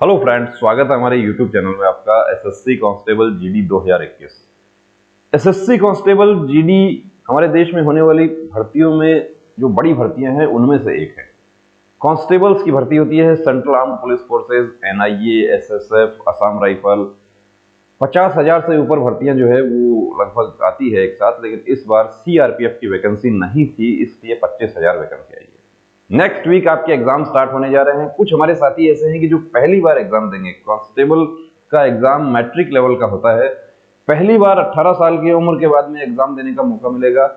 Hello friends, स्वागत है हमारे यूट्यूब चैनल में आपका। SSC constable GD 2021। SSC constable GD हमारे देश में होने वाली भर्तियों में जो बड़ी भर्तियां हैं उनमें से एक है। कांस्टेबल्स की भर्ती होती है central armed police forces, NIA, SSF, Assam rifle. 50,000 से ऊपर भर्तियां जो है वो लगभग आती है एक साथ, लेकिन इस बार सीआरपीएफ की वैकेंसी नहीं थी, इसलिए 25,000 वैकेंसी आई है। नेक्स्ट वीक आपके एग्जाम स्टार्ट होने जा रहे हैं। कुछ हमारे साथी ऐसे हैं कि जो पहली बार एग्जाम देंगे। कांस्टेबल का एग्जाम मैट्रिक लेवल का होता है। पहली बार 18 साल की उम्र के बाद में एग्जाम देने का मौका मिलेगा।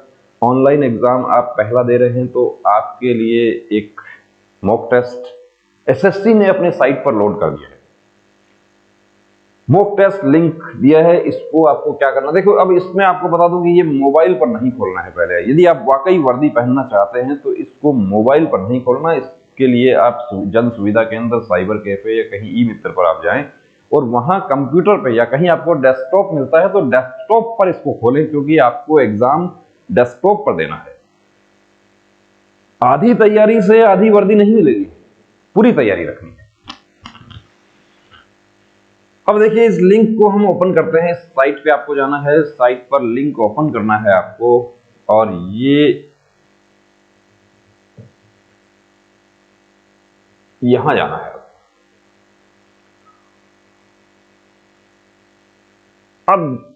ऑनलाइन एग्जाम आप पहला दे रहे हैं तो आपके लिए एक मॉक टेस्ट एसएससी ने अपने साइट पर लोड कर दिया है। मॉक टेस्ट लिंक दिया है, इसको आपको क्या करना, देखो अब इसमें आपको बता दूं कि ये मोबाइल पर नहीं खोलना है। पहले यदि आप वाकई वर्दी पहनना चाहते हैं तो इसको मोबाइल पर नहीं खोलना। इसके लिए आप जन सुविधा केंद्र, साइबर कैफे या कहीं ई मित्र पर आप जाएं और वहां कंप्यूटर पे या कहीं आपको डेस्कटॉप मिलता है तो डेस्कटॉप पर इसको खोलें, क्योंकि आपको एग्जाम डेस्कटॉप पर देना है। आधी तैयारी से आधी वर्दी नहीं मिलेगी, पूरी तैयारी रखनी है। अब देखिए इस लिंक को हम ओपन करते हैं। इस साइट पे आपको जाना है, साइट पर लिंक ओपन करना है आपको, और ये यहां जाना है। अब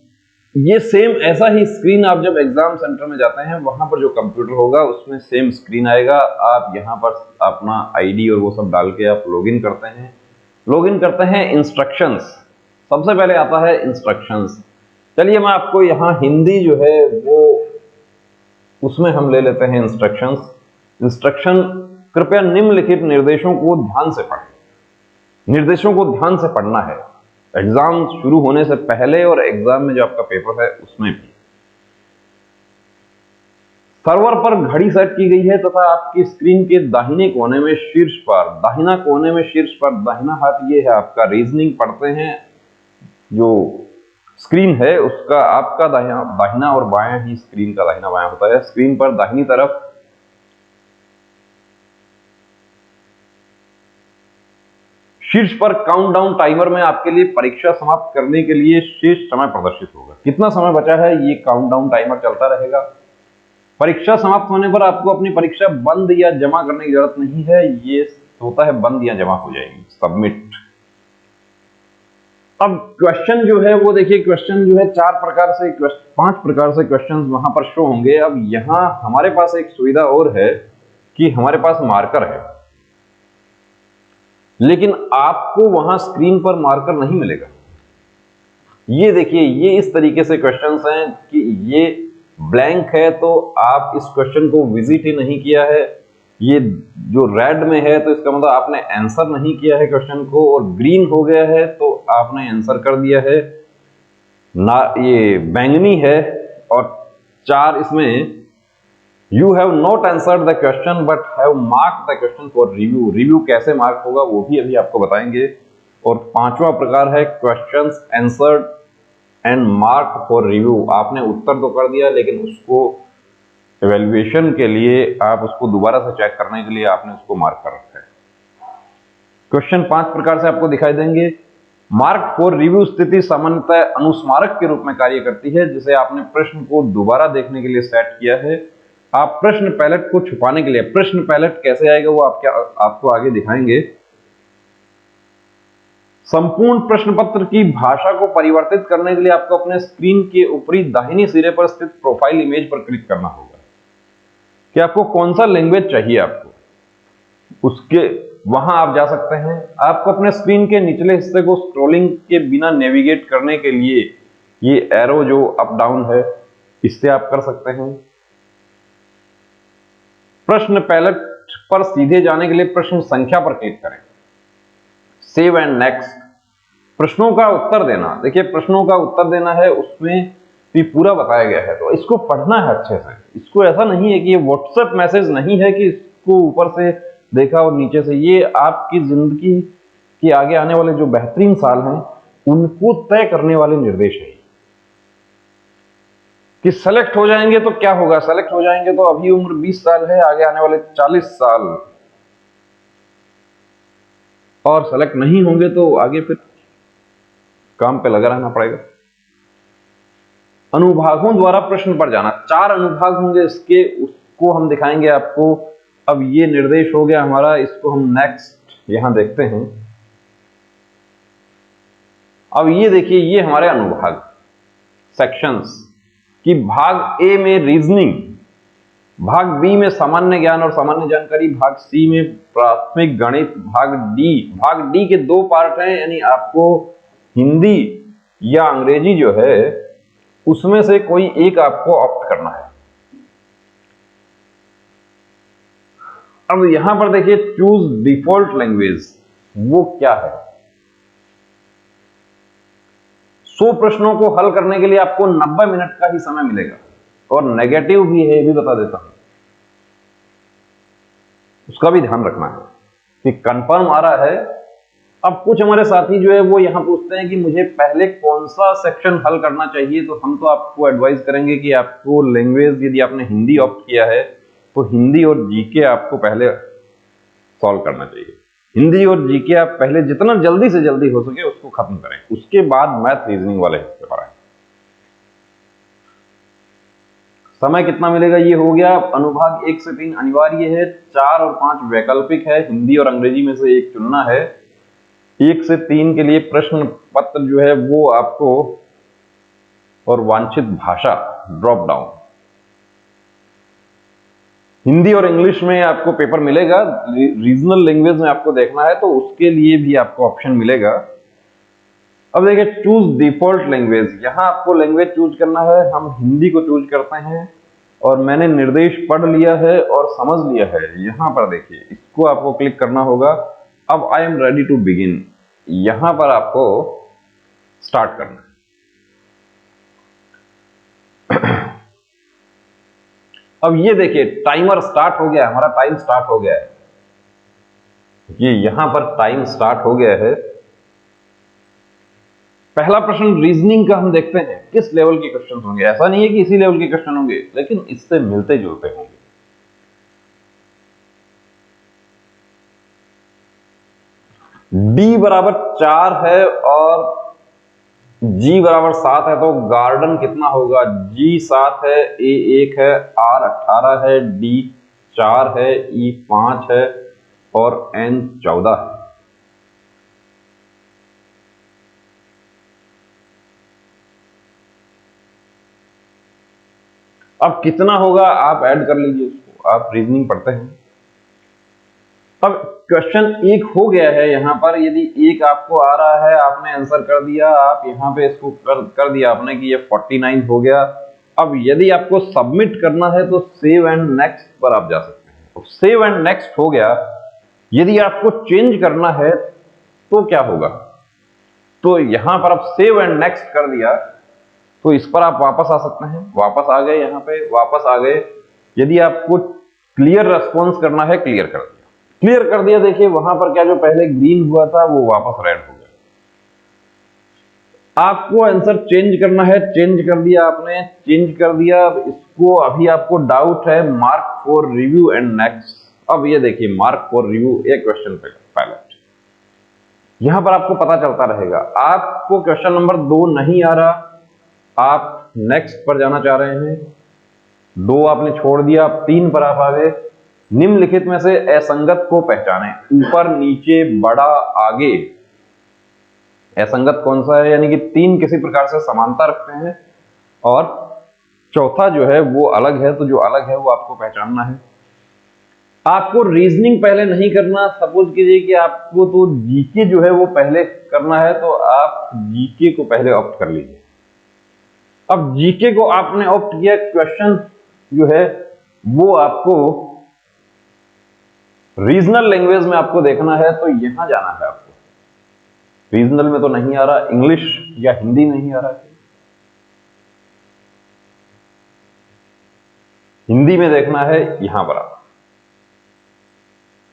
ये सेम ऐसा ही स्क्रीन आप जब एग्जाम सेंटर में जाते हैं वहां पर जो कंप्यूटर होगा उसमें सेम स्क्रीन आएगा। आप यहां पर अपना आईडी और वो सब डाल के आप लॉगिन करते हैं। लॉगिन करते हैं इंस्ट्रक्शंस, सबसे पहले आता है इंस्ट्रक्शंस। चलिए मैं आपको यहां हिंदी जो है वो उसमें हम ले लेते हैं इंस्ट्रक्शंस। इंस्ट्रक्शन, कृपया निम्नलिखित निर्देशों को ध्यान से पढ़ें। निर्देशों को ध्यान से पढ़ना है एग्जाम शुरू होने से पहले और एग्जाम में जो आपका पेपर है उसमें भी। सर्वर पर घड़ी सेट की गई है तथा आपकी स्क्रीन के दाहिने कोने में शीर्ष पर, दाहिना कोने में शीर्ष पर दाहिना हाथ ये है आपका। रीजनिंग पढ़ते हैं, जो स्क्रीन है उसका आपका दाहिना और बायां ही स्क्रीन का दाहिना बायां होता है। स्क्रीन पर दाहिनी तरफ शीर्ष पर काउंटडाउन टाइमर में आपके लिए परीक्षा समाप्त करने के लिए शेष समय प्रदर्शित होगा। कितना समय बचा है ये काउंटडाउन टाइमर चलता रहेगा। परीक्षा समाप्त होने पर आपको अपनी परीक्षा बंद या जमा करने की जरूरत नहीं है, ये होता है बंद या जमा हो जाएगी, सबमिट। अब क्वेश्चन जो है वो देखिए, क्वेश्चन जो है 5 प्रकार से क्वेश्चन वहां पर शो होंगे। अब यहां हमारे पास एक सुविधा और है कि हमारे पास मार्कर है, लेकिन आपको वहां स्क्रीन पर मार्कर नहीं मिलेगा। ये देखिए, ये इस तरीके से क्वेश्चंस हैं कि ये ब्लैंक है तो आप इस क्वेश्चन को विजिट ही नहीं किया है। ये जो रेड में है तो इसका मतलब आपने आंसर नहीं किया है क्वेश्चन को, और ग्रीन हो गया है तो आपने आंसर कर दिया है ना। ये बैंगनी है और 4 इसमें you have not answered the question but have marked the question for review. Review कैसे मार्क होगा वो भी अभी आपको बताएंगे। और 5वां प्रकार है questions answered and mark for review. आपने उत्तर तो कर दिया लेकिन उसको एवेल्युएशन के लिए, आप उसको दोबारा से चेक करने के लिए आपने उसको मार्क कर रखा है। क्वेश्चन 5 प्रकार से आपको दिखाई देंगे। मार्क फॉर रिव्यू स्थिति सामान्यतः अनुस्मारक के रूप में कार्य करती है, जिसे आपने प्रश्न को दोबारा देखने के लिए सेट किया है। आप प्रश्न पैलेट को छुपाने के लिए, प्रश्न पैलेट कैसे आएगा वो आपको आगे दिखाएंगे। संपूर्ण प्रश्न पत्र की भाषा को परिवर्तित करने के लिए आपको अपने स्क्रीन के ऊपरी दाहिने सिरे पर स्थित प्रोफाइल इमेज पर क्लिक करना होगा कि आपको कौन सा लैंग्वेज चाहिए। आपको उसके वहां आप जा सकते हैं। आपको अपने स्क्रीन के निचले हिस्से को स्क्रॉलिंग के बिना नेविगेट करने के लिए ये एरो जो अप डाउन है इससे आप कर सकते हैं। प्रश्न पैलेट पर सीधे जाने के लिए प्रश्न संख्या पर क्लिक करें। Save and next. प्रश्नों का उत्तर देना, देखिए प्रश्नों का उत्तर देना है, उसमें भी पूरा बताया गया है तो इसको पढ़ना है अच्छे से। इसको ऐसा नहीं है कि ये व्हाट्सएप मैसेज नहीं है कि इसको ऊपर से देखा और नीचे से। ये आपकी जिंदगी के आगे आने वाले जो बेहतरीन साल हैं उनको तय करने वाले निर्देश हैं कि सेलेक्ट हो जाएंगे तो क्या होगा। सेलेक्ट हो जाएंगे तो अभी उम्र 20 साल है, आगे आने वाले 40 साल और सेलेक्ट नहीं होंगे तो आगे फिर काम पे लगा रहना पड़ेगा। अनुभागों द्वारा प्रश्न पर जाना, 4 अनुभाग होंगे इसके, उसको हम दिखाएंगे आपको। अब ये निर्देश हो गया हमारा, इसको हम नेक्स्ट यहां देखते हैं। अब ये देखिए, ये हमारे अनुभाग सेक्शंस कि भाग ए में रीजनिंग, भाग बी में सामान्य ज्ञान और सामान्य जानकारी, भाग सी में प्राथमिक गणित, भाग डी के 2 पार्ट हैं, यानी आपको हिंदी या अंग्रेजी जो है उसमें से कोई एक आपको ऑप्ट करना है। अब यहां पर देखिए, चूज डिफॉल्ट लैंग्वेज, वो क्या है? 100 प्रश्नों को हल करने के लिए आपको 90 मिनट का ही समय मिलेगा, और नेगेटिव भी है, ये भी बता देता हूं, उसका भी ध्यान रखना है कि कंफर्म आ रहा है। अब कुछ हमारे साथी जो है वो यहां पूछते हैं कि मुझे पहले कौन सा सेक्शन हल करना चाहिए, तो हम तो आपको एडवाइस करेंगे कि आपको लैंग्वेज, यदि आपने हिंदी ऑप्ट किया है तो हिंदी और जीके आपको पहले सॉल्व करना चाहिए। हिंदी और जीके आप पहले जितना जल्दी से जल्दी हो सके उसको खत्म करें, उसके बाद मैथ रीजनिंग वाले हिस्से पर आए। समय कितना मिलेगा? ये हो गया। अनुभाग 1 से 3 अनिवार्य है, 4 और 5 वैकल्पिक है, हिंदी और अंग्रेजी में से एक चुनना है। 1 से 3 के लिए प्रश्न पत्र जो है वो आपको, और वांछित भाषा ड्रॉप डाउन, हिंदी और इंग्लिश में आपको पेपर मिलेगा। रीजनल लैंग्वेज में आपको देखना है तो उसके लिए भी आपको ऑप्शन मिलेगा। अब देखिए, चूज डिफॉल्ट लैंग्वेज, यहां आपको लैंग्वेज चूज करना है। हम हिंदी को चूज करते हैं, और मैंने निर्देश पढ़ लिया है और समझ लिया है। यहां पर देखिए, इसको आपको क्लिक करना होगा। अब I am ready to begin, यहां पर आपको स्टार्ट करना है। अब ये देखिए, टाइमर स्टार्ट हो गया, हमारा टाइम स्टार्ट हो गया है। ये यहां पर टाइम स्टार्ट हो गया है। पहला प्रश्न रीजनिंग का हम देखते हैं, किस लेवल के क्वेश्चन होंगे। ऐसा नहीं है कि इसी लेवल के क्वेश्चन होंगे, लेकिन इससे मिलते जुलते होंगे। डी बराबर 4 है और जी बराबर 7 है, तो गार्डन कितना होगा? जी 7 है, ए 1 है, आर 18 है, डी 4 है, ई 5 है और एन 14 है। अब कितना होगा आप ऐड कर लीजिए उसको, आप रीजनिंग पढ़ते हैं। अब क्वेश्चन 1 हो गया है यहां पर, यदि 1 आपको आ रहा है, आपने आंसर कर दिया, आप यहां पे इसको कर दिया आपने कि ये 49 हो गया। अब यदि आपको सबमिट करना है तो सेव एंड नेक्स्ट पर आप जा सकते हैं। तो सेव एंड नेक्स्ट हो गया। यदि आपको चेंज करना है तो क्या होगा? तो यहां पर आप सेव एंड नेक्स्ट कर दिया तो इस पर आप वापस आ सकते हैं। वापस आ गए, यहां पे वापस आ गए। यदि आपको क्लियर रेस्पॉन्स करना है, क्लियर कर दिया, क्लियर कर दिया। देखिए वहां पर क्या, जो पहले ग्रीन हुआ था वो वापस रेड हो गया। आपको आंसर चेंज करना है, चेंज कर दिया आपने, चेंज कर दिया। अब इसको, अभी आपको डाउट है, mark for review and next. अब ये देखिए, मार्क फॉर रिव्यू, एक क्वेश्चन पे पायलट, यहां पर आपको पता चलता रहेगा। आपको क्वेश्चन नंबर 2 नहीं आ रहा, आप नेक्स्ट पर जाना चाह रहे हैं, 2 आपने छोड़ दिया, आप 3 पर आप आ गए। निम्नलिखित में से असंगत को पहचानें, ऊपर नीचे बड़ा आगे। असंगत कौन सा है? यानी कि 3 किसी प्रकार से समानता रखते हैं और चौथा जो है वो अलग है, तो जो अलग है वो आपको पहचानना है। आपको रीजनिंग पहले नहीं करना। सपोज कीजिए कि आपको तो जीके जो है वो पहले करना है, तो आप जीके को पहले ऑप्ट कर लीजिए। अब जीके को आपने ऑप्ट किया, क्वेश्चन जो है वो आपको रीजनल लैंग्वेज में आपको देखना है, तो यहां जाना है आपको। रीजनल में तो नहीं आ रहा, इंग्लिश या हिंदी नहीं आ रहा है, हिंदी में देखना है, यहां पर आप।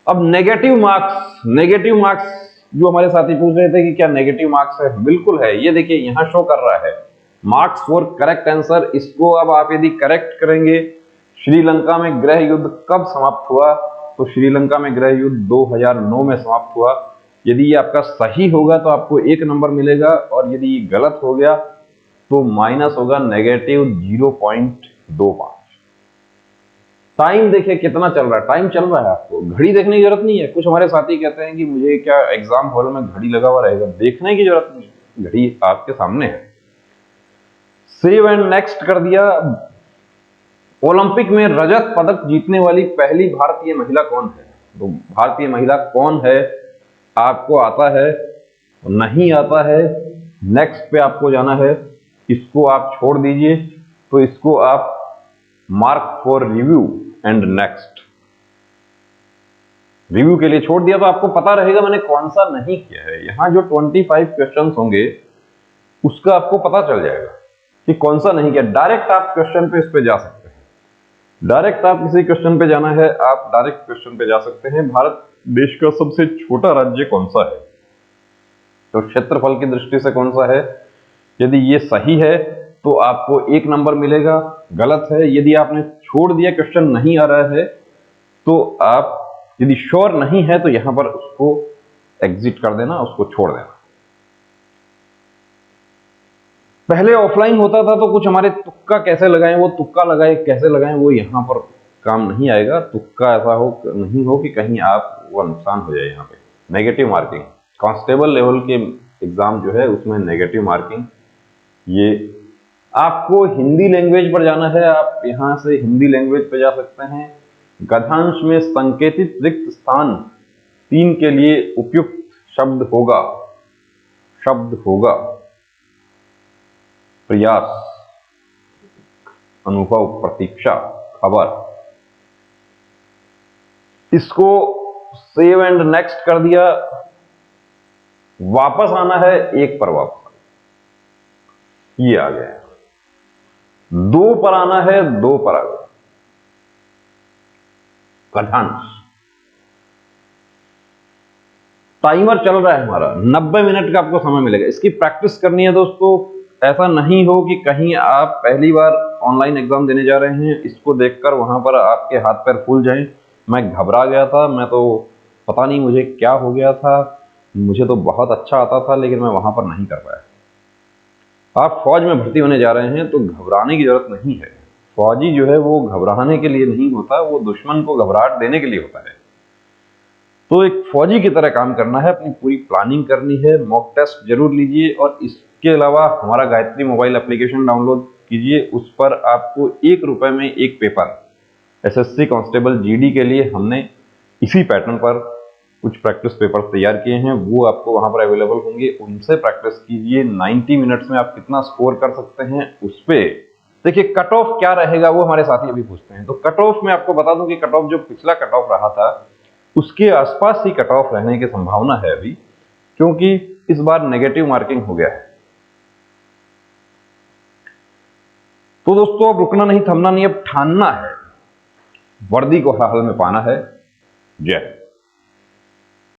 अब नेगेटिव मार्क्स, नेगेटिव मार्क्स जो हमारे साथी पूछ रहे थे कि क्या नेगेटिव मार्क्स है, बिल्कुल है। ये देखिए यहां शो कर रहा है, मार्क्स फॉर करेक्ट आंसर। इसको अब आप यदि करेक्ट करेंगे, श्रीलंका में गृह युद्ध कब समाप्त हुआ? तो श्रीलंका में गृह युद्ध 2009 में समाप्त हुआ। यदि ये आपका सही होगा तो आपको 1 नंबर मिलेगा, और यदि ये गलत हो गया तो माइनस होगा -0.25। टाइम देखिए कितना चल रहा है, टाइम चल रहा है, आपको घड़ी देखने की जरूरत नहीं है। कुछ हमारे साथी कहते हैं कि मुझे क्या एग्जाम हॉल में घड़ी लगा हुआ रहेगा, देखने की जरूरत नहीं है, घड़ी आपके सामने है। सेव एंड नेक्स्ट कर दिया। ओलंपिक में रजत पदक जीतने वाली पहली भारतीय महिला कौन है? तो भारतीय महिला कौन है, आपको आता है, नहीं आता है, नेक्स्ट पे आपको जाना है, इसको आप छोड़ दीजिए, तो इसको आप mark for review and next, review के लिए छोड़ दिया, तो आपको पता रहेगा मैंने कौन सा नहीं किया है। यहां जो 25 क्वेश्चंस होंगे उसका आपको पता चल जाएगा कि कौन सा नहीं किया। डायरेक्ट आप क्वेश्चन पे इस पे जा सकते हैं, डायरेक्ट आप किसी क्वेश्चन पे जाना है, आप डायरेक्ट क्वेश्चन पे जा सकते हैं। भारत देश का सबसे छोटा राज्य कौन सा है? तो क्षेत्रफल की दृष्टि से कौन सा है? यदि ये सही है तो आपको 1 नंबर मिलेगा, गलत है यदि आपने छोड़ दिया, क्वेश्चन नहीं आ रहा है, तो आप यदि श्योर नहीं है तो यहां पर उसको एग्जिट कर देना, उसको छोड़ देना। पहले ऑफलाइन होता था तो कुछ हमारे तुक्का कैसे लगाएं, वो तुक्का लगाए कैसे लगाएं, वो यहां पर काम नहीं आएगा। तुक्का ऐसा हो नहीं हो कि कहीं आप वो नुकसान हो जाए। यहाँ पे नेगेटिव मार्किंग, कांस्टेबल लेवल के एग्जाम जो है उसमें नेगेटिव मार्किंग, ये आपको हिंदी लैंग्वेज पर जाना है, आप यहां से हिंदी लैंग्वेज पे जा सकते हैं। गद्यांश में संकेतित रिक्त स्थान 3 के लिए उपयुक्त शब्द होगा, शब्द होगा प्रयास, अनुभव, प्रतीक्षा, खबर। इसको सेव एंड नेक्स्ट कर दिया। वापस आना है, 1 पर वापस, ये आ गया। 2 पर आना है, 2 पर आ गया। गद्यांश टाइमर चल रहा है हमारा, 90 मिनट का आपको समय मिलेगा। इसकी प्रैक्टिस करनी है दोस्तों। ऐसा नहीं हो कि कहीं आप पहली बार ऑनलाइन एग्जाम देने जा रहे हैं, इसको देखकर वहां पर आपके हाथ पैर फूल जाएं। मैं घबरा गया था, मैं तो पता नहीं मुझे क्या हो गया था, मुझे तो बहुत अच्छा आता था लेकिन मैं वहां पर नहीं कर पाया। आप फौज में भर्ती होने जा रहे हैं तो घबराने की जरूरत नहीं है। फौजी जो है वो घबराने के लिए नहीं होता, वो दुश्मन को घबराहट देने के लिए होता है। तो एक फौजी की तरह काम करना है, अपनी पूरी प्लानिंग करनी है। मॉक टेस्ट जरूर लीजिए, और इसके अलावा हमारा गायत्री मोबाइल एप्लीकेशन डाउनलोड कीजिए। उस पर आपको 1 रुपए में 1 पेपर, एसएससी कांस्टेबल जीडी के लिए हमने इसी पैटर्न पर कुछ प्रैक्टिस पेपर तैयार किए हैं, वो आपको वहां पर अवेलेबल होंगे, उनसे प्रैक्टिस कीजिए। 90 मिनट्स में आप कितना स्कोर कर सकते हैं उस पे देखिए। कट ऑफ क्या रहेगा वो हमारे साथी अभी पूछते हैं, तो कट ऑफ में आपको बता दूं कि कट ऑफ जो पिछला कट ऑफ रहा था उसके आसपास ही कट ऑफ रहने की संभावना है अभी, क्योंकि इस बार नेगेटिव मार्किंग हो गया है। तो दोस्तों अब रुकना नहीं, थमना नहीं, अब ठानना है, वर्दी को हाल में पाना है। जय